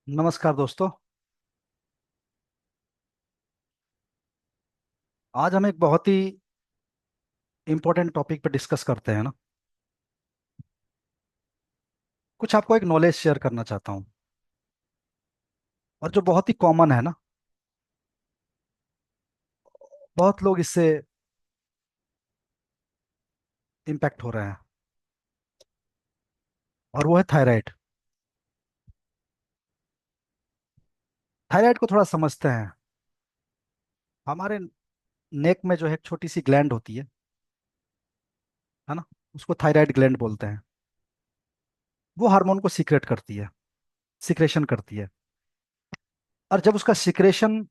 नमस्कार दोस्तों। आज हम एक बहुत ही इम्पोर्टेंट टॉपिक पर डिस्कस करते हैं ना। कुछ आपको एक नॉलेज शेयर करना चाहता हूँ और जो बहुत ही कॉमन है ना। बहुत लोग इससे इम्पैक्ट हो रहे हैं और वो है थायराइड। थायराइड को थोड़ा समझते हैं। हमारे नेक में जो है एक छोटी सी ग्लैंड होती है ना। उसको थायराइड ग्लैंड बोलते हैं। वो हार्मोन को सीक्रेट करती है, सिक्रेशन करती है। और जब उसका सिक्रेशन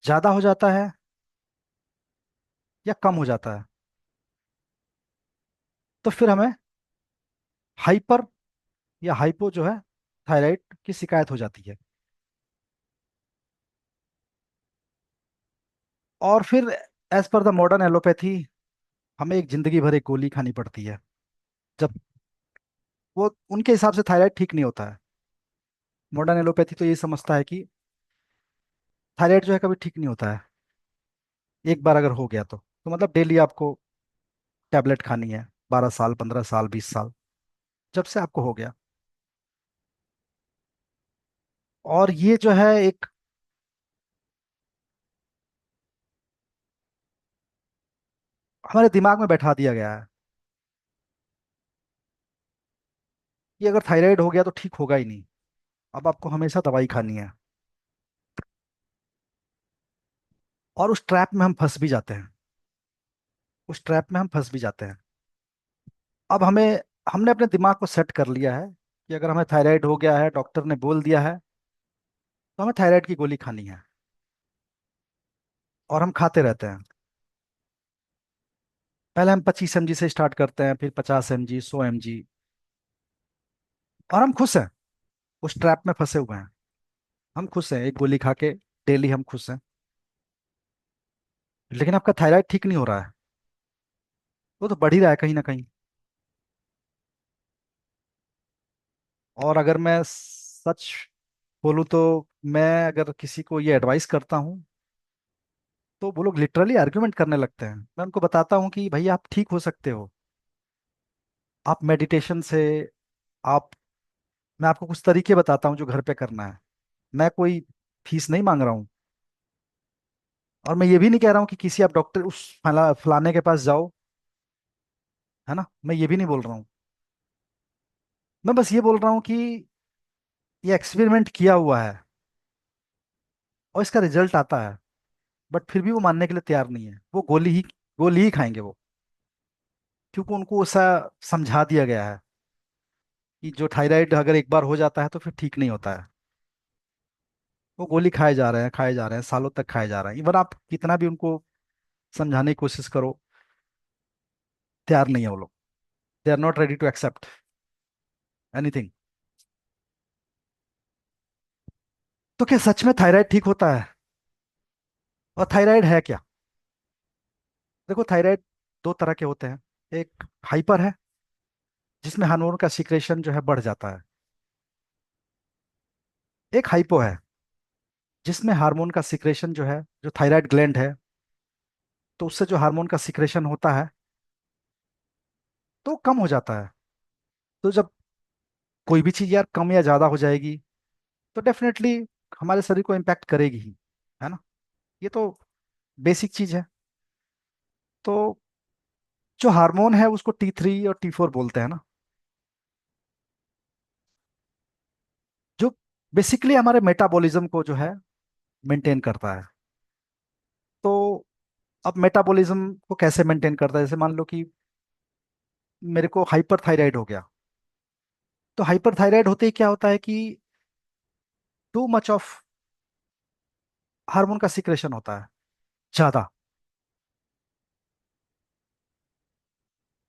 ज़्यादा हो जाता है या कम हो जाता है तो फिर हमें हाइपर या हाइपो जो है थायराइड की शिकायत हो जाती है। और फिर as per the modern allopathy हमें एक जिंदगी भर एक गोली खानी पड़ती है। जब वो उनके हिसाब से थायराइड ठीक नहीं होता है। मॉडर्न एलोपैथी तो ये समझता है कि थायराइड जो है कभी ठीक नहीं होता है। एक बार अगर हो गया तो मतलब डेली आपको टैबलेट खानी है, 12 साल, 15 साल, 20 साल, जब से आपको हो गया। और ये जो है एक हमारे दिमाग में बैठा दिया गया है कि अगर थायराइड हो गया तो ठीक होगा ही नहीं। अब आपको हमेशा दवाई खानी है। और उस ट्रैप में हम फंस भी जाते हैं। उस ट्रैप में हम फंस भी जाते हैं। अब हमने अपने दिमाग को सेट कर लिया है कि अगर हमें थायराइड हो गया है, डॉक्टर ने बोल दिया है, तो हमें थायराइड की गोली खानी है। और हम खाते रहते हैं। पहले हम 25 mg से स्टार्ट करते हैं, फिर 50 mg, 100 mg। और हम खुश हैं। उस ट्रैप में फंसे हुए हैं। हम खुश हैं एक गोली खा के। डेली हम खुश हैं। लेकिन आपका थायराइड ठीक नहीं हो रहा है। वो तो बढ़ ही रहा है कहीं ना कहीं। और अगर मैं सच बोलूँ तो मैं अगर किसी को ये एडवाइस करता हूँ तो वो लोग लिटरली आर्ग्यूमेंट करने लगते हैं। मैं उनको बताता हूँ कि भाई आप ठीक हो सकते हो। आप मेडिटेशन से आप मैं आपको कुछ तरीके बताता हूँ जो घर पे करना है। मैं कोई फीस नहीं मांग रहा हूँ। और मैं ये भी नहीं कह रहा हूँ कि किसी आप डॉक्टर उस फलाने के पास जाओ, है ना। मैं ये भी नहीं बोल रहा हूँ। मैं बस ये बोल रहा हूँ कि ये एक्सपेरिमेंट किया हुआ है और इसका रिजल्ट आता है। बट फिर भी वो मानने के लिए तैयार नहीं है। वो गोली ही खाएंगे वो। क्योंकि उनको ऐसा समझा दिया गया है कि जो थायराइड अगर एक बार हो जाता है तो फिर ठीक नहीं होता है। वो गोली खाए जा रहे हैं, खाए जा रहे हैं, सालों तक खाए जा रहे हैं। इवन आप कितना भी उनको समझाने की कोशिश करो, तैयार नहीं है वो लोग। They are not ready to accept anything. तो क्या सच में थायराइड ठीक होता है? और थायराइड है क्या? देखो, थायराइड दो तरह के होते हैं। एक हाइपर है, जिसमें हार्मोन का सिक्रेशन जो है बढ़ जाता है। एक हाइपो है, जिसमें हार्मोन का सिक्रेशन जो है, जो थायराइड ग्लैंड है, तो उससे जो हार्मोन का सिक्रेशन होता है तो कम हो जाता है। तो जब कोई भी चीज़ यार कम या ज़्यादा हो जाएगी तो डेफिनेटली हमारे शरीर को इम्पैक्ट करेगी ही, है ना। ये तो बेसिक चीज़ है। तो जो हार्मोन है उसको T3 और T4 बोलते हैं ना, जो बेसिकली हमारे मेटाबॉलिज्म को जो है मेंटेन करता है। तो अब मेटाबॉलिज्म को कैसे मेंटेन करता है? जैसे मान लो कि मेरे को हाइपर थायराइड हो गया। तो हाइपर थायराइड होते ही क्या होता है कि टू मच ऑफ हार्मोन का सिक्रेशन होता है, ज्यादा।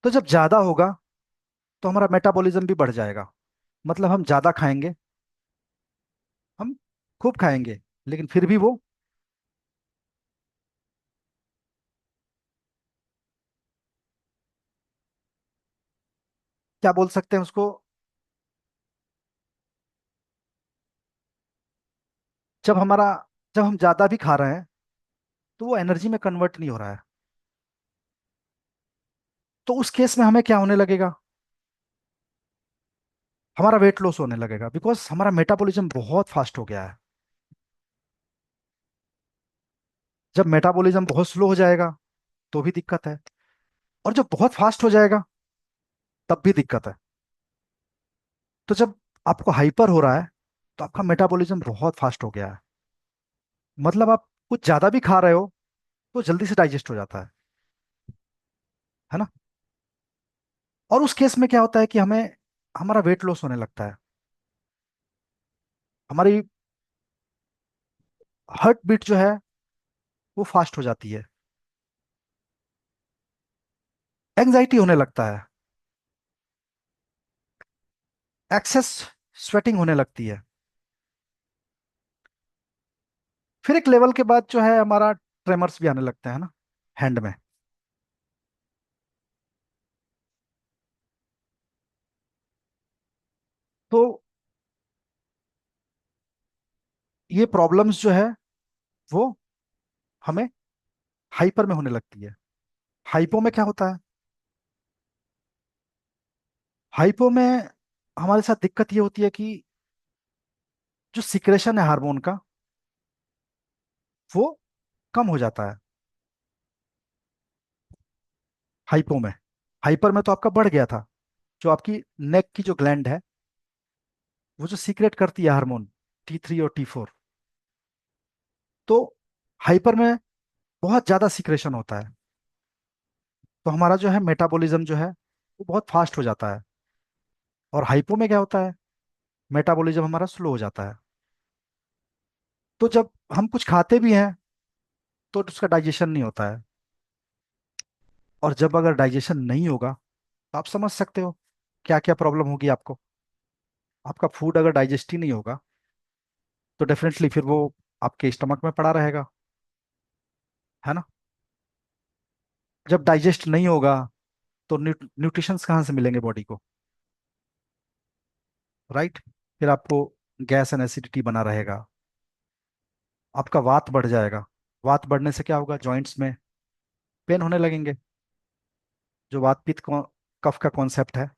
तो जब ज्यादा होगा तो हमारा मेटाबॉलिज्म भी बढ़ जाएगा। मतलब हम ज्यादा खाएंगे, हम खूब खाएंगे, लेकिन फिर भी वो क्या बोल सकते हैं उसको, जब हमारा जब हम ज्यादा भी खा रहे हैं तो वो एनर्जी में कन्वर्ट नहीं हो रहा है। तो उस केस में हमें क्या होने लगेगा? हमारा वेट लॉस होने लगेगा, बिकॉज हमारा मेटाबॉलिज्म बहुत फास्ट हो गया है। जब मेटाबॉलिज्म बहुत स्लो हो जाएगा तो भी दिक्कत है, और जब बहुत फास्ट हो जाएगा तब भी दिक्कत है। तो जब आपको हाइपर हो रहा है तो आपका मेटाबॉलिज्म बहुत फास्ट हो गया है, मतलब आप कुछ ज्यादा भी खा रहे हो तो जल्दी से डाइजेस्ट हो जाता है ना। और उस केस में क्या होता है कि हमें हमारा वेट लॉस होने लगता है, हमारी हार्ट बीट जो है वो फास्ट हो जाती है, एंजाइटी होने लगता है, एक्सेस स्वेटिंग होने लगती है। फिर एक लेवल के बाद जो है हमारा ट्रेमर्स भी आने लगते हैं ना, हैंड में। तो ये प्रॉब्लम्स जो है वो हमें हाइपर में होने लगती है। हाइपो में क्या होता है? हाइपो में हमारे साथ दिक्कत ये होती है कि जो सिक्रेशन है हार्मोन का वो कम हो जाता है हाइपो में। हाइपर में तो आपका बढ़ गया था। जो आपकी नेक की जो ग्लैंड है वो जो सीक्रेट करती है हार्मोन T3 और T4, तो हाइपर में बहुत ज्यादा सीक्रेशन होता है। तो हमारा जो है मेटाबॉलिज्म जो है वो बहुत फास्ट हो जाता है। और हाइपो में क्या होता है? मेटाबॉलिज्म हमारा स्लो हो जाता है। तो जब हम कुछ खाते भी हैं तो उसका डाइजेशन नहीं होता है। और जब अगर डाइजेशन नहीं होगा तो आप समझ सकते हो क्या क्या प्रॉब्लम होगी आपको। आपका फूड अगर डाइजेस्ट ही नहीं होगा तो डेफिनेटली फिर वो आपके स्टमक में पड़ा रहेगा, है ना। जब डाइजेस्ट नहीं होगा तो न्यूट्रिशंस कहाँ से मिलेंगे बॉडी को? राइट। फिर आपको गैस एंड एसिडिटी बना रहेगा, आपका वात बढ़ जाएगा। वात बढ़ने से क्या होगा? जॉइंट्स में पेन होने लगेंगे, जो वात पित्त कफ का कॉन्सेप्ट है।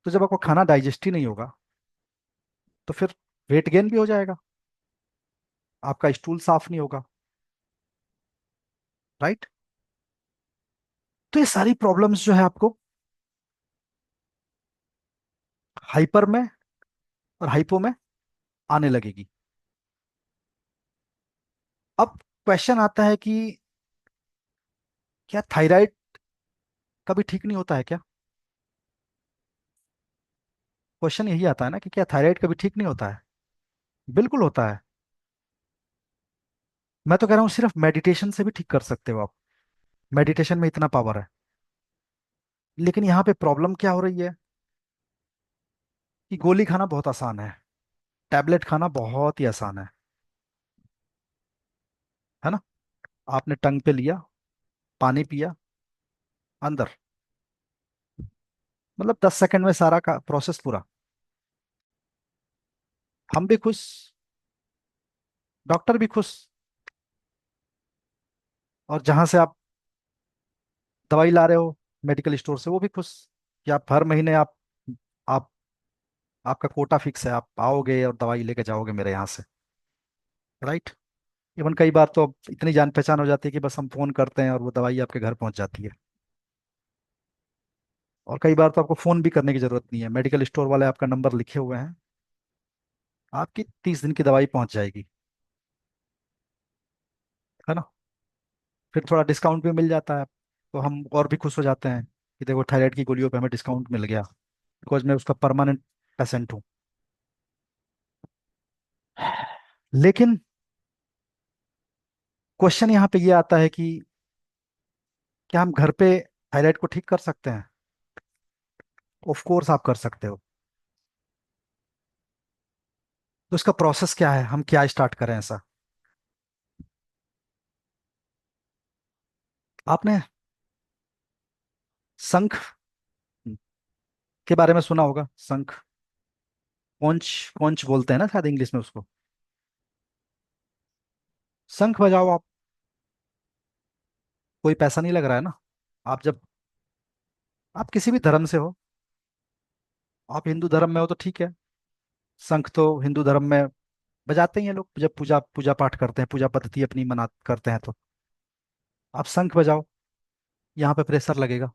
तो जब आपको खाना डाइजेस्ट ही नहीं होगा तो फिर वेट गेन भी हो जाएगा, आपका स्टूल साफ नहीं होगा। राइट। तो ये सारी प्रॉब्लम्स जो है आपको हाइपर में और हाइपो में आने लगेगी। अब क्वेश्चन आता है कि क्या थायराइड कभी ठीक नहीं होता है क्या? क्वेश्चन यही आता है ना कि क्या थायराइड कभी ठीक नहीं होता है? बिल्कुल होता है। मैं तो कह रहा हूँ सिर्फ मेडिटेशन से भी ठीक कर सकते हो आप। मेडिटेशन में इतना पावर है। लेकिन यहाँ पे प्रॉब्लम क्या हो रही है कि गोली खाना बहुत आसान है, टैबलेट खाना बहुत ही आसान है ना। आपने टंग पे लिया, पानी पिया, अंदर, मतलब 10 सेकंड में सारा का प्रोसेस पूरा। हम भी खुश, डॉक्टर भी खुश, और जहां से आप दवाई ला रहे हो मेडिकल स्टोर से वो भी खुश कि आप हर महीने आप आपका कोटा फिक्स है, आप आओगे और दवाई लेके जाओगे मेरे यहाँ से। राइट। इवन कई बार तो अब इतनी जान पहचान हो जाती है कि बस हम फोन करते हैं और वो दवाई आपके घर पहुंच जाती है। और कई बार तो आपको फोन भी करने की जरूरत नहीं है, मेडिकल स्टोर वाले आपका नंबर लिखे हुए हैं, आपकी 30 दिन की दवाई पहुंच जाएगी, है ना। फिर थोड़ा डिस्काउंट भी मिल जाता है, तो हम और भी खुश हो जाते हैं कि देखो थायराइड की गोलियों पे हमें डिस्काउंट मिल गया, बिकॉज मैं उसका परमानेंट पेशेंट हूँ। लेकिन क्वेश्चन यहाँ पे ये आता है कि क्या हम घर पे थायराइड को ठीक कर सकते हैं? ऑफ कोर्स आप कर सकते हो। तो इसका प्रोसेस क्या है, हम क्या स्टार्ट करें ऐसा? आपने शंख के बारे में सुना होगा, शंख, कॉन्च, कॉन्च बोलते हैं ना शायद इंग्लिश में उसको। शंख बजाओ आप। कोई पैसा नहीं लग रहा है ना। आप जब, आप किसी भी धर्म से हो, आप हिंदू धर्म में हो तो ठीक है। शंख तो हिंदू धर्म में बजाते ही हैं लोग, जब पूजा पूजा पाठ करते हैं, पूजा पद्धति अपनी मना करते हैं तो आप शंख बजाओ। यहाँ पे प्रेशर लगेगा।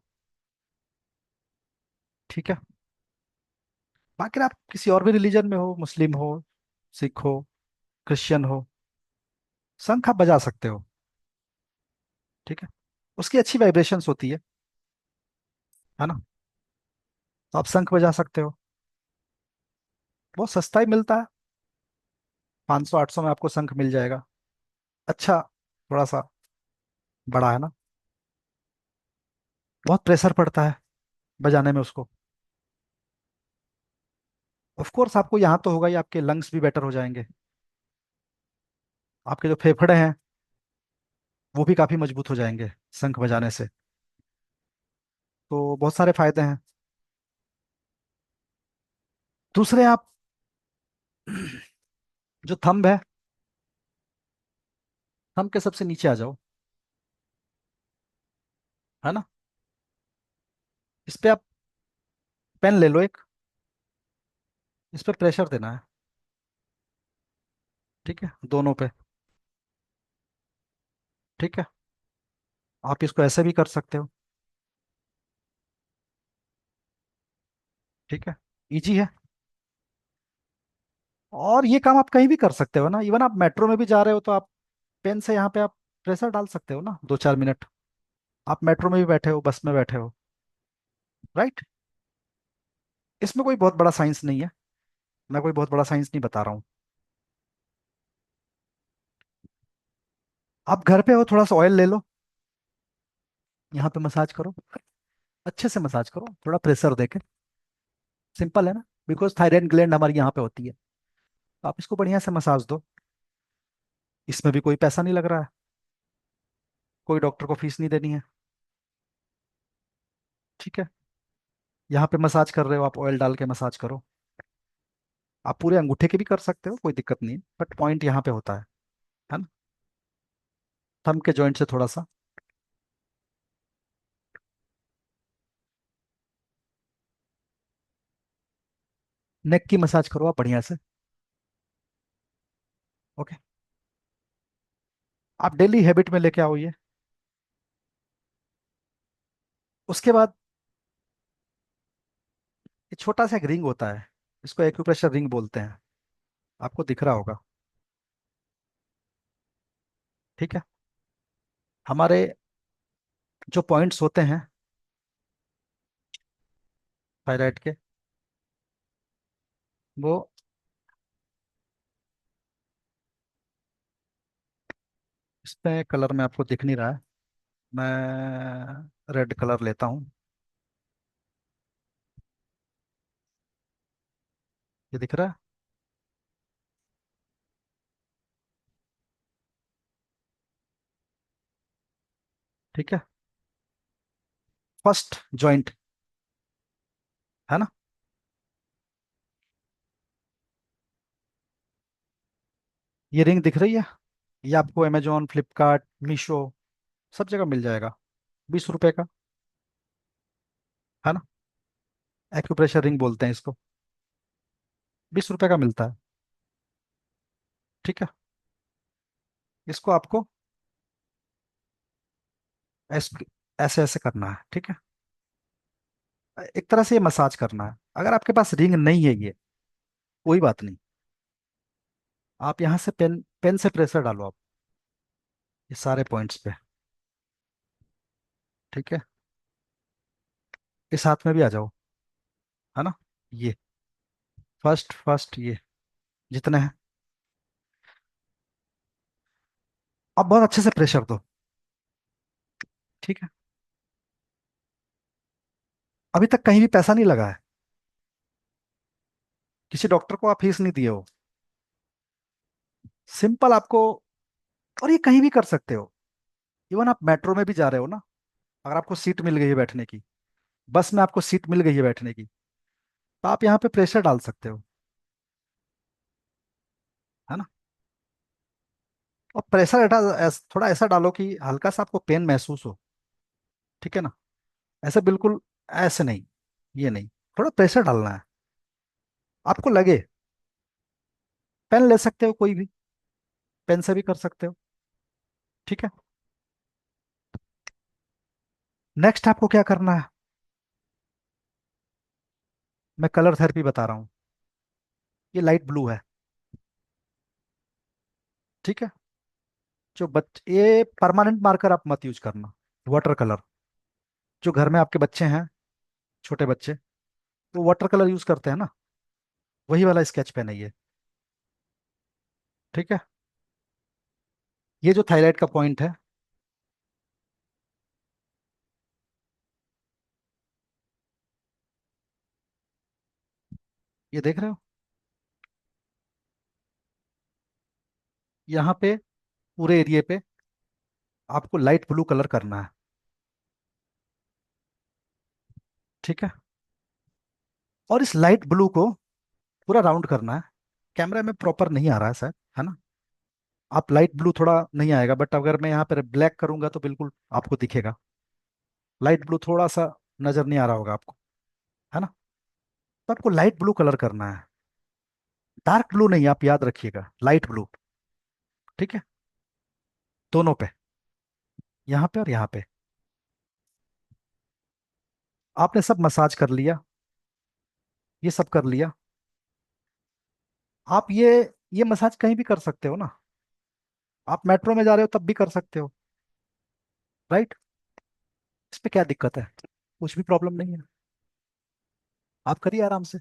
ठीक है। बाकी आप किसी और भी रिलीजन में हो, मुस्लिम हो, सिख हो, क्रिश्चियन हो, शंख आप बजा सकते हो। ठीक है। उसकी अच्छी वाइब्रेशंस होती है ना। तो आप शंख बजा सकते हो। बहुत सस्ता ही मिलता है। 500 800 में आपको शंख मिल जाएगा। अच्छा, थोड़ा सा बड़ा है ना। बहुत प्रेशर पड़ता है बजाने में उसको। ऑफ कोर्स आपको यहाँ तो होगा ही, आपके लंग्स भी बेटर हो जाएंगे। आपके जो फेफड़े हैं वो भी काफी मजबूत हो जाएंगे शंख बजाने से। तो बहुत सारे फायदे हैं। दूसरे आप जो थंब है, थंब के सबसे नीचे आ जाओ। है ना। इस पे आप पेन ले लो एक। इस पे प्रेशर देना है। ठीक है, दोनों पे। ठीक है। आप इसको ऐसे भी कर सकते हो। ठीक है। इजी है। और ये काम आप कहीं भी कर सकते हो ना, इवन आप मेट्रो में भी जा रहे हो तो आप पेन से यहाँ पे आप प्रेशर डाल सकते हो ना, 2 4 मिनट। आप मेट्रो में भी बैठे हो, बस में बैठे हो। राइट। इसमें कोई बहुत बड़ा साइंस नहीं है। मैं कोई बहुत बड़ा साइंस नहीं बता रहा हूँ। आप घर पे हो, थोड़ा सा ऑयल ले लो, यहाँ पे मसाज करो। अच्छे से मसाज करो, थोड़ा प्रेशर देके। सिंपल है ना। बिकॉज थायराइड ग्लैंड हमारी यहाँ पे होती है। तो आप इसको बढ़िया से मसाज दो। इसमें भी कोई पैसा नहीं लग रहा है। कोई डॉक्टर को फीस नहीं देनी है। ठीक है। यहाँ पे मसाज कर रहे हो, आप ऑयल डाल के मसाज करो। आप पूरे अंगूठे के भी कर सकते हो, कोई दिक्कत नहीं है, बट पॉइंट यहाँ पे होता है ना। थंब के जॉइंट से थोड़ा सा। नेक की मसाज करो आप बढ़िया से। ओके। आप डेली हैबिट में लेके आओ ये। उसके बाद ये छोटा सा एक रिंग होता है, इसको एक्यूप्रेशर रिंग बोलते हैं। आपको दिख रहा होगा। ठीक है। हमारे जो पॉइंट्स होते हैं थायराइड के, वो इसमें कलर में आपको दिख नहीं रहा है। मैं रेड कलर लेता हूँ। ये दिख रहा है। ठीक है। फर्स्ट जॉइंट, है ना। ये रिंग दिख रही है। ये आपको अमेजोन, फ्लिपकार्ट, मीशो, सब जगह मिल जाएगा। 20 रुपए का। है ना। एक्यूप्रेशर रिंग बोलते हैं इसको। 20 रुपए का मिलता है। ठीक है। इसको आपको ऐसे ऐसे करना है। ठीक है। एक तरह से ये मसाज करना है। अगर आपके पास रिंग नहीं है, ये कोई बात नहीं। आप यहाँ से पेन पेन से प्रेशर डालो आप, ये सारे पॉइंट्स पे। ठीक है। इस हाथ में भी आ जाओ। है ना। ये फर्स्ट फर्स्ट, ये जितने हैं। अब बहुत अच्छे से प्रेशर दो। ठीक है। अभी तक कहीं भी पैसा नहीं लगा है। किसी डॉक्टर को आप फीस नहीं दिए हो। सिंपल आपको। और ये कहीं भी कर सकते हो। इवन आप मेट्रो में भी जा रहे हो ना, अगर आपको सीट मिल गई है बैठने की, बस में आपको सीट मिल गई है बैठने की, तो आप यहाँ पे प्रेशर डाल सकते हो। है ना। और प्रेशर थोड़ा ऐसा डालो कि हल्का सा आपको पेन महसूस हो। ठीक है ना? ऐसे बिल्कुल ऐसे नहीं, ये नहीं, थोड़ा प्रेशर डालना है, आपको लगे। पेन ले सकते हो कोई भी, पेन से भी कर सकते हो। ठीक है। नेक्स्ट आपको क्या करना है, मैं कलर थेरेपी बता रहा हूँ। ये लाइट ब्लू है। ठीक है। जो ये परमानेंट मार्कर आप मत यूज करना, वाटर कलर। जो घर में आपके बच्चे हैं, छोटे बच्चे, तो वाटर कलर यूज करते हैं ना, वही वाला स्केच पेन है ये। ठीक है। ये जो थायराइड का पॉइंट है, ये देख रहे हो, यहाँ पे पूरे एरिया पे आपको लाइट ब्लू कलर करना है। ठीक है। और इस लाइट ब्लू को पूरा राउंड करना है। कैमरा में प्रॉपर नहीं आ रहा है शायद, है ना? आप लाइट ब्लू थोड़ा नहीं आएगा, बट अगर मैं यहाँ पर ब्लैक करूंगा तो बिल्कुल आपको दिखेगा। लाइट ब्लू थोड़ा सा नजर नहीं आ रहा होगा आपको, है ना? तो आपको लाइट ब्लू कलर करना है, डार्क ब्लू नहीं, आप याद रखिएगा, लाइट ब्लू। ठीक है। दोनों पे, यहाँ पे और यहाँ पे। आपने सब मसाज कर लिया, ये सब कर लिया। आप ये मसाज कहीं भी कर सकते हो ना, आप मेट्रो में जा रहे हो तब भी कर सकते हो, राइट? इस पे क्या दिक्कत है? कुछ भी प्रॉब्लम नहीं है, आप करिए आराम से।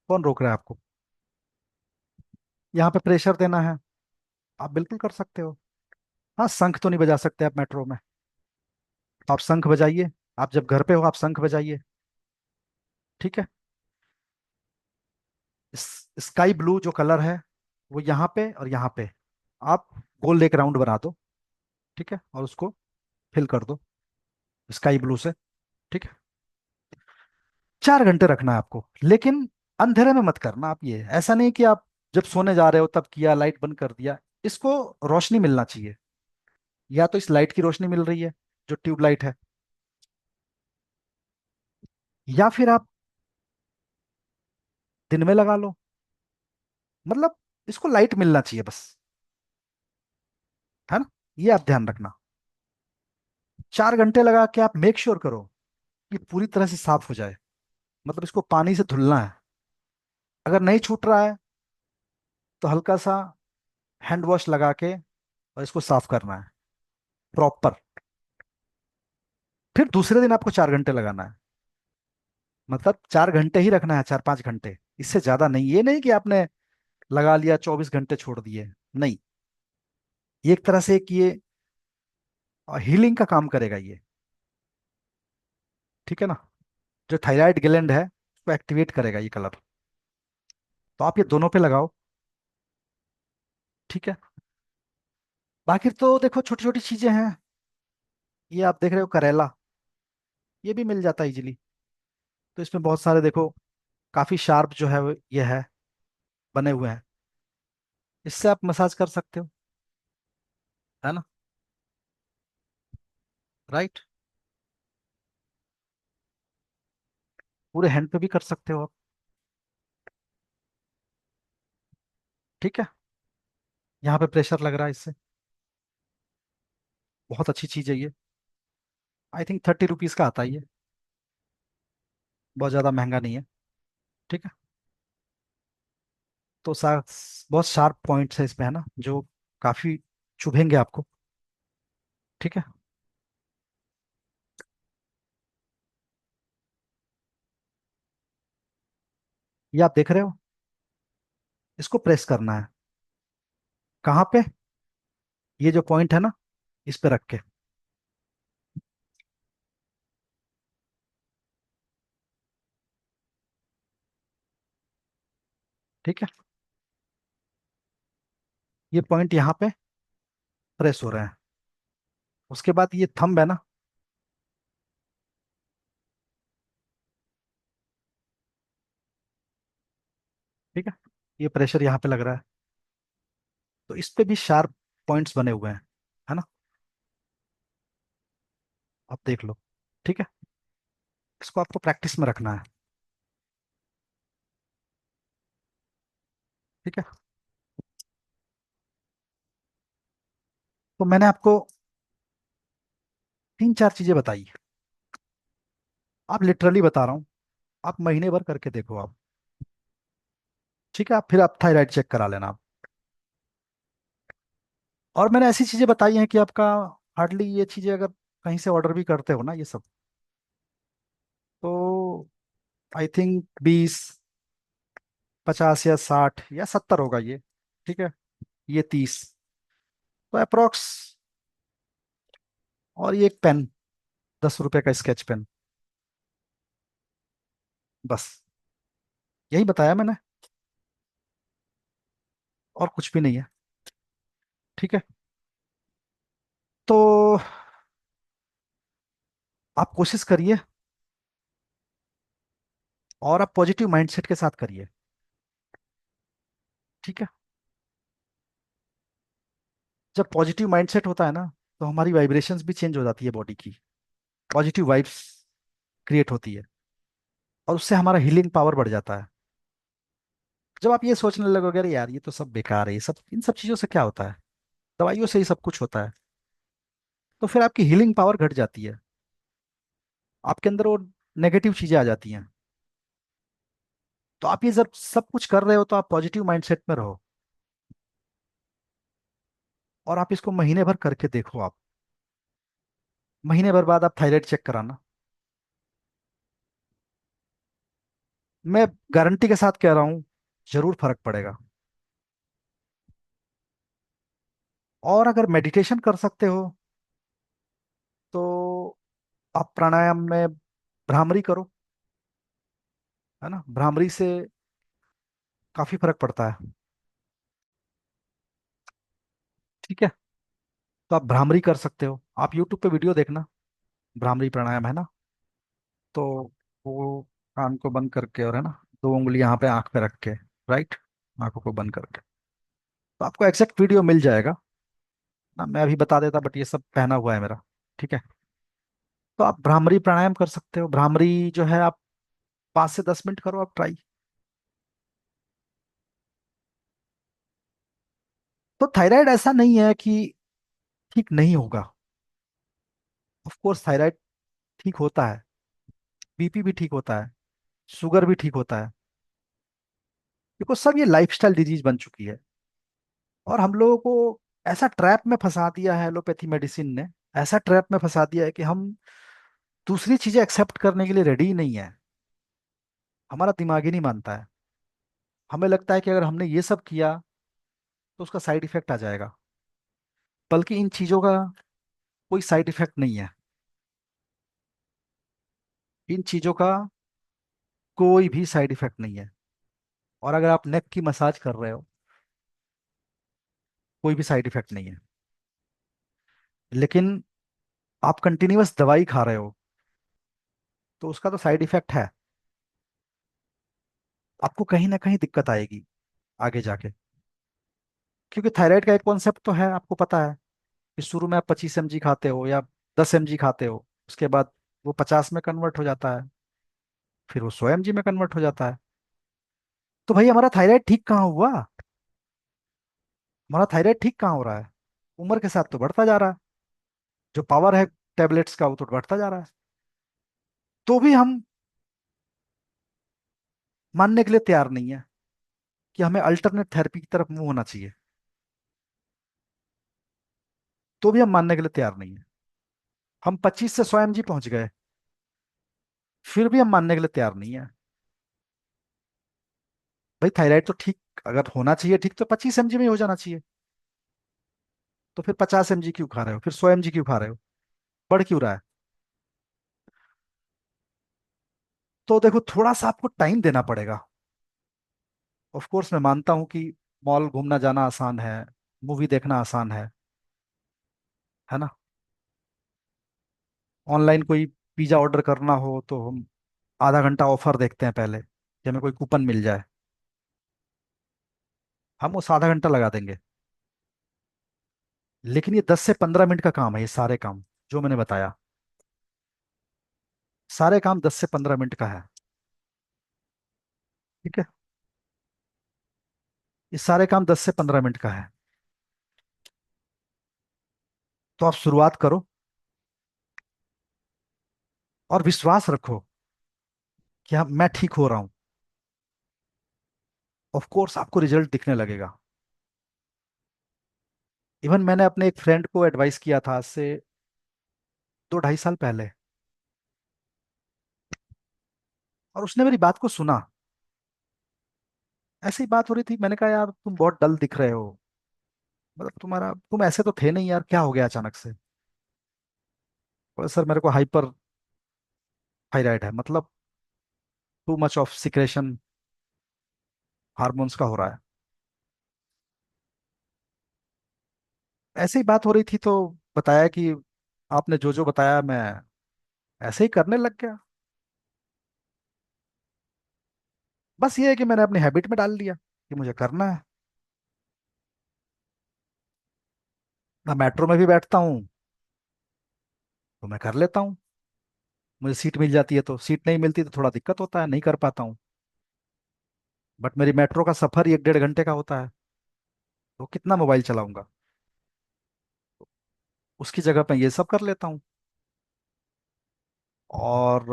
कौन रोक रहा है आपको? यहाँ पे प्रेशर देना है, आप बिल्कुल कर सकते हो। हाँ, शंख तो नहीं बजा सकते आप मेट्रो में, तो आप शंख बजाइए। आप जब घर पे हो आप शंख बजाइए। ठीक है। स्काई ब्लू जो कलर है, वो यहाँ पे और यहाँ पे आप गोल एक राउंड बना दो। ठीक है, और उसको फिल कर दो स्काई ब्लू से। ठीक है। 4 घंटे रखना है आपको, लेकिन अंधेरे में मत करना। आप ये ऐसा नहीं कि आप जब सोने जा रहे हो तब किया, लाइट बंद कर दिया। इसको रोशनी मिलना चाहिए, या तो इस लाइट की रोशनी मिल रही है जो ट्यूब लाइट है, या फिर आप दिन में लगा लो। मतलब इसको लाइट मिलना चाहिए बस, है ना? ये आप ध्यान रखना। 4 घंटे लगा के आप मेक श्योर करो कि पूरी तरह से साफ हो जाए, मतलब इसको पानी से धुलना है। अगर नहीं छूट रहा है तो हल्का सा हैंड वॉश लगा के और इसको साफ करना है प्रॉपर। फिर दूसरे दिन आपको 4 घंटे लगाना है, मतलब 4 घंटे ही रखना है, 4-5 घंटे, इससे ज्यादा नहीं। ये नहीं कि आपने लगा लिया 24 घंटे छोड़ दिए, नहीं। ये एक तरह से एक ये हीलिंग का काम करेगा ये। ठीक है ना? जो थायराइड ग्लैंड है उसको एक्टिवेट करेगा ये कलर। तो आप ये दोनों पे लगाओ। ठीक है। बाकी तो देखो छोटी छोटी चीजें हैं, ये आप देख रहे हो करेला, ये भी मिल जाता है इजीली। तो इसमें बहुत सारे देखो, काफी शार्प जो है ये है, बने हुए हैं। इससे आप मसाज कर सकते हो, है ना? राइट। पूरे हैंड पे भी कर सकते हो आप। ठीक है। यहाँ पे प्रेशर लग रहा है इससे, बहुत अच्छी चीज है ये। आई थिंक 30 रुपीज का आता है ये, बहुत ज्यादा महंगा नहीं है। ठीक है। तो बहुत शार्प पॉइंट्स है इसमें, है ना, जो काफी चुभेंगे आपको। ठीक है। ये आप देख रहे हो, इसको प्रेस करना है। कहाँ पे? ये जो पॉइंट है ना, इस पे रख के। ठीक है। ये पॉइंट यहाँ पे प्रेस हो रहे हैं। उसके बाद ये थंब है ना, ठीक है, ये प्रेशर यहाँ पे लग रहा है, तो इस पे भी शार्प पॉइंट्स बने हुए हैं, है ना? आप देख लो। ठीक है, इसको आपको प्रैक्टिस में रखना है। ठीक है, तो मैंने आपको तीन चार चीजें बताई। आप लिटरली बता रहा हूँ, आप महीने भर करके देखो आप। ठीक है, आप फिर आप थायराइड चेक करा लेना आप। और मैंने ऐसी चीजें बताई हैं कि आपका हार्डली ये चीजें अगर कहीं से ऑर्डर भी करते हो ना ये सब, तो आई थिंक 20 50 या 60 या 70 होगा ये। ठीक है, ये 30, तो अप्रोक्स। और ये एक पेन, 10 रुपए का स्केच पेन, बस यही बताया मैंने, और कुछ भी नहीं है। ठीक है, तो आप कोशिश करिए, और आप पॉजिटिव माइंडसेट के साथ करिए। ठीक है, जब पॉजिटिव माइंडसेट होता है ना, तो हमारी वाइब्रेशंस भी चेंज हो जाती है बॉडी की, पॉजिटिव वाइब्स क्रिएट होती है, और उससे हमारा हीलिंग पावर बढ़ जाता है। जब आप ये सोचने लगोगे अरे यार ये तो सब बेकार है, ये सब इन सब चीज़ों से क्या होता है, दवाइयों से ही सब कुछ होता है, तो फिर आपकी हीलिंग पावर घट जाती है, आपके अंदर वो नेगेटिव चीज़ें आ जाती हैं। तो आप ये जब सब कुछ कर रहे हो तो आप पॉजिटिव माइंडसेट में रहो, और आप इसको महीने भर करके देखो आप। महीने भर बाद आप थायराइड चेक कराना। मैं गारंटी के साथ कह रहा हूँ, जरूर फर्क पड़ेगा। और अगर मेडिटेशन कर सकते हो तो आप प्राणायाम में भ्रामरी करो, है ना? भ्रामरी से काफी फर्क पड़ता है। ठीक है, तो आप भ्रामरी कर सकते हो, आप यूट्यूब पे वीडियो देखना, भ्रामरी प्राणायाम, है ना? तो वो कान को बंद करके, और है ना, 2 उंगली यहाँ पे आंख पे रख के, राइट, आंखों को बंद करके, तो आपको एग्जैक्ट वीडियो मिल जाएगा ना, मैं अभी बता देता बट ये सब पहना हुआ है मेरा। ठीक है, तो आप भ्रामरी प्राणायाम कर सकते हो। भ्रामरी जो है, आप 5 से 10 मिनट करो आप ट्राई। तो थायराइड ऐसा नहीं है कि ठीक नहीं होगा, ऑफ कोर्स थायराइड ठीक होता है, बीपी भी ठीक होता है, शुगर भी ठीक होता है, बिकॉज सब ये लाइफस्टाइल डिजीज बन चुकी है। और हम लोगों को ऐसा ट्रैप में फंसा दिया है एलोपैथी मेडिसिन ने, ऐसा ट्रैप में फंसा दिया है कि हम दूसरी चीजें एक्सेप्ट करने के लिए रेडी ही नहीं है। हमारा दिमाग ही नहीं मानता है। हमें लगता है कि अगर हमने ये सब किया तो उसका साइड इफेक्ट आ जाएगा, बल्कि इन चीजों का कोई साइड इफेक्ट नहीं है। इन चीजों का कोई भी साइड इफेक्ट नहीं है। और अगर आप नेक की मसाज कर रहे हो, कोई भी साइड इफेक्ट नहीं है। लेकिन आप कंटिन्यूअस दवाई खा रहे हो, तो उसका तो साइड इफेक्ट है। आपको कहीं ना कहीं दिक्कत आएगी आगे जाके, क्योंकि थायराइड का एक कॉन्सेप्ट तो है, आपको पता है कि शुरू में आप 25 mg खाते हो या 10 mg खाते हो, उसके बाद वो 50 में कन्वर्ट हो जाता है, फिर वो 100 mg में कन्वर्ट हो जाता है। तो भाई हमारा थायराइड ठीक कहाँ हुआ? हमारा थायराइड ठीक कहाँ हो रहा है? उम्र के साथ तो बढ़ता जा रहा है, जो पावर है टेबलेट्स का वो तो बढ़ता जा रहा है। तो भी हम मानने के लिए तैयार नहीं है कि हमें अल्टरनेट थेरेपी की तरफ मूव होना चाहिए। तो भी हम मानने के लिए तैयार नहीं है। हम 25 से 100 mg पहुंच गए, फिर भी हम मानने के लिए तैयार नहीं है। भाई थायराइड तो ठीक अगर होना चाहिए ठीक, तो 25 mg में ही हो जाना चाहिए। तो फिर 50 mg क्यों खा रहे हो, फिर 100 mg क्यों खा रहे हो? बढ़ क्यों रहा है? तो देखो, थोड़ा सा आपको टाइम देना पड़ेगा। ऑफ कोर्स मैं मानता हूँ कि मॉल घूमना जाना आसान है, मूवी देखना आसान है ना? ऑनलाइन कोई पिज्ज़ा ऑर्डर करना हो तो हम आधा घंटा ऑफर देखते हैं पहले कि हमें कोई कूपन मिल जाए, हम उस आधा घंटा लगा देंगे। लेकिन ये 10 से 15 मिनट का काम है, ये सारे काम जो मैंने बताया, सारे काम 10 से 15 मिनट का है। ठीक है, ये सारे काम 10 से 15 मिनट का है। तो आप शुरुआत करो और विश्वास रखो कि हाँ मैं ठीक हो रहा हूँ। ऑफ कोर्स आपको रिजल्ट दिखने लगेगा। इवन मैंने अपने एक फ्रेंड को एडवाइस किया था आज से 2 ढाई साल पहले, और उसने मेरी बात को सुना। ऐसी ही बात हो रही थी, मैंने कहा यार तुम बहुत डल दिख रहे हो, मतलब तुम ऐसे तो थे नहीं यार, क्या हो गया अचानक से? बोले सर मेरे को हाइपर थायराइड है, मतलब too much of secretion hormones का हो रहा है। ऐसे ही बात हो रही थी तो बताया कि आपने जो जो बताया मैं ऐसे ही करने लग गया। बस ये है कि मैंने अपनी हैबिट में डाल लिया कि मुझे करना है। मैं मेट्रो में भी बैठता हूँ तो मैं कर लेता हूँ। मुझे सीट मिल जाती है, तो सीट नहीं मिलती तो थोड़ा दिक्कत होता है, नहीं कर पाता हूँ। बट मेरी मेट्रो का सफर ही 1 डेढ़ घंटे का होता है, तो कितना मोबाइल चलाऊंगा? उसकी जगह पे ये सब कर लेता हूँ। और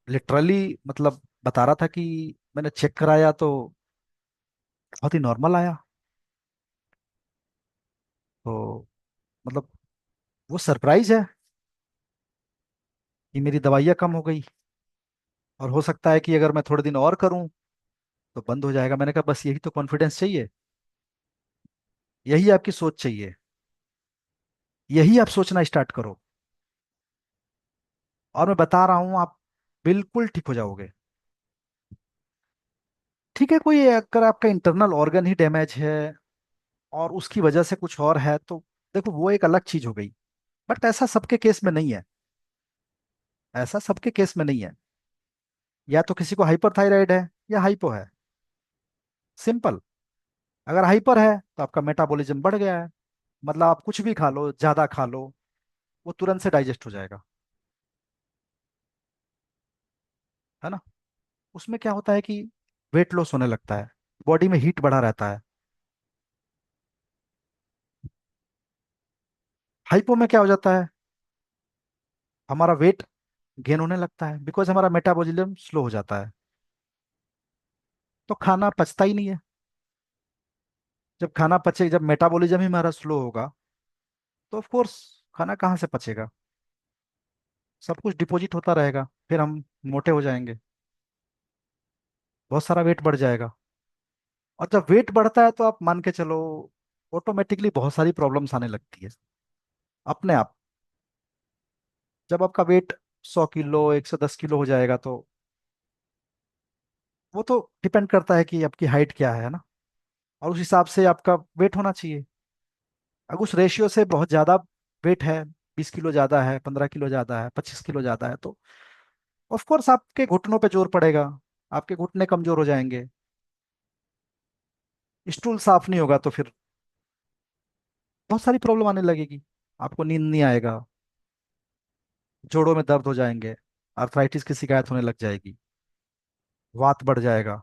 लिटरली मतलब बता रहा था कि मैंने चेक कराया तो बहुत ही नॉर्मल आया। तो मतलब वो सरप्राइज है कि मेरी दवाइयाँ कम हो गई, और हो सकता है कि अगर मैं थोड़े दिन और करूं तो बंद हो जाएगा। मैंने कहा बस यही तो कॉन्फिडेंस चाहिए, यही आपकी सोच चाहिए, यही आप सोचना स्टार्ट करो, और मैं बता रहा हूँ आप बिल्कुल ठीक हो जाओगे। ठीक है, कोई अगर आपका इंटरनल ऑर्गन ही डैमेज है और उसकी वजह से कुछ और है तो देखो वो एक अलग चीज हो गई। बट ऐसा सबके केस में नहीं है, ऐसा सबके केस में नहीं है। या तो किसी को हाइपरथायराइड है या हाइपो है, सिंपल। अगर हाइपर है तो आपका मेटाबॉलिज्म बढ़ गया है, मतलब आप कुछ भी खा लो, ज्यादा खा लो, वो तुरंत से डाइजेस्ट हो जाएगा, है ना? उसमें क्या होता है कि वेट लॉस होने लगता है, बॉडी में हीट बढ़ा रहता है। हाइपो में क्या हो जाता है, हमारा वेट गेन होने लगता है, बिकॉज हमारा मेटाबॉलिज्म स्लो हो जाता है, तो खाना पचता ही नहीं है। जब खाना पचे, जब मेटाबॉलिज्म ही हमारा स्लो होगा तो ऑफ कोर्स खाना कहाँ से पचेगा? सब कुछ डिपॉजिट होता रहेगा, फिर हम मोटे हो जाएंगे, बहुत सारा वेट बढ़ जाएगा। और जब वेट बढ़ता है तो आप मान के चलो ऑटोमेटिकली बहुत सारी प्रॉब्लम्स आने लगती है अपने आप। जब आपका वेट 100 किलो 110 किलो हो जाएगा तो वो तो डिपेंड करता है कि आपकी हाइट क्या है ना, और उस हिसाब से आपका वेट होना चाहिए। अगर उस रेशियो से बहुत ज़्यादा वेट है, 20 किलो ज़्यादा है, 15 किलो ज़्यादा है, 25 किलो ज़्यादा है, तो ऑफ कोर्स आपके घुटनों पे जोर पड़ेगा, आपके घुटने कमजोर हो जाएंगे, स्टूल साफ नहीं होगा तो फिर बहुत सारी प्रॉब्लम आने लगेगी। आपको नींद नहीं आएगा, जोड़ों में दर्द हो जाएंगे, आर्थराइटिस की शिकायत होने लग जाएगी, वात बढ़ जाएगा,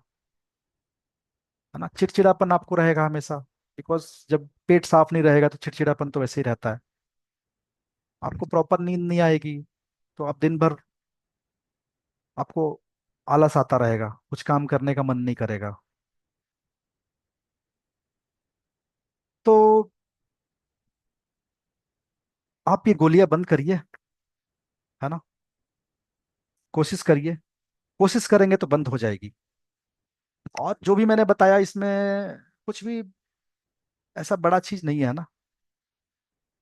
है ना? चिड़चिड़ापन आपको रहेगा हमेशा, बिकॉज जब पेट साफ नहीं रहेगा तो चिड़चिड़ापन तो वैसे ही रहता है। आपको प्रॉपर नींद नहीं आएगी तो आप दिन भर आपको आलस आता रहेगा, कुछ काम करने का मन नहीं करेगा। तो आप ये गोलियां बंद करिए, है ना? कोशिश करिए, कोशिश करेंगे तो बंद हो जाएगी। और जो भी मैंने बताया इसमें कुछ भी ऐसा बड़ा चीज नहीं है ना,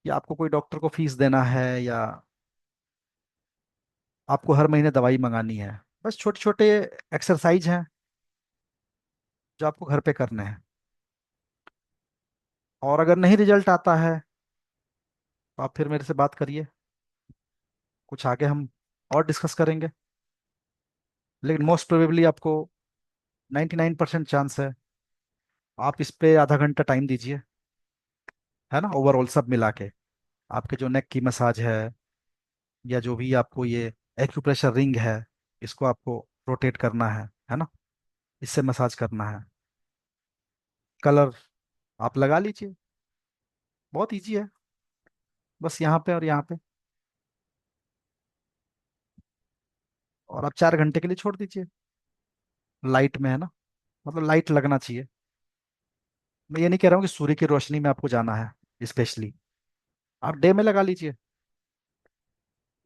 कि आपको कोई डॉक्टर को फीस देना है या आपको हर महीने दवाई मंगानी है। बस छोटे छोटे एक्सरसाइज हैं जो आपको घर पे करने हैं। और अगर नहीं रिजल्ट आता है तो आप फिर मेरे से बात करिए, कुछ आगे हम और डिस्कस करेंगे। लेकिन मोस्ट प्रोबेबली आपको 99% चांस है, आप इस पे आधा घंटा टाइम दीजिए, है ना, ओवरऑल सब मिला के आपके जो नेक की मसाज है, या जो भी आपको ये एक्यूप्रेशर रिंग है, इसको आपको रोटेट करना है ना, इससे मसाज करना है। कलर आप लगा लीजिए, बहुत इजी है, बस यहाँ पे और यहाँ पे। और आप 4 घंटे के लिए छोड़ दीजिए, लाइट में, है ना, मतलब लाइट लगना चाहिए। मैं ये नहीं कह रहा हूँ कि सूर्य की रोशनी में आपको जाना है स्पेशली, आप डे में लगा लीजिए।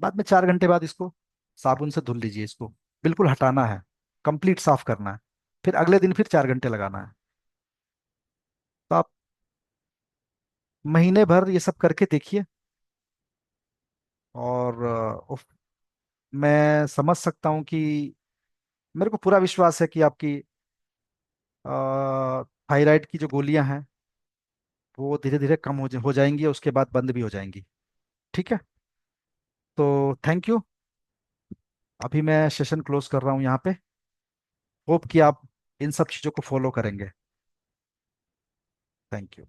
बाद में 4 घंटे बाद इसको साबुन से धुल लीजिए, इसको बिल्कुल हटाना है, कंप्लीट साफ करना है। फिर अगले दिन फिर 4 घंटे लगाना है। तो आप महीने भर ये सब करके देखिए, और मैं समझ सकता हूँ कि, मेरे को पूरा विश्वास है कि आपकी थायराइड की जो गोलियां हैं वो धीरे धीरे कम हो जाएंगी, और उसके बाद बंद भी हो जाएंगी। ठीक है, तो थैंक यू। अभी मैं सेशन क्लोज कर रहा हूँ यहाँ पे। होप कि आप इन सब चीज़ों को फॉलो करेंगे। Thank you.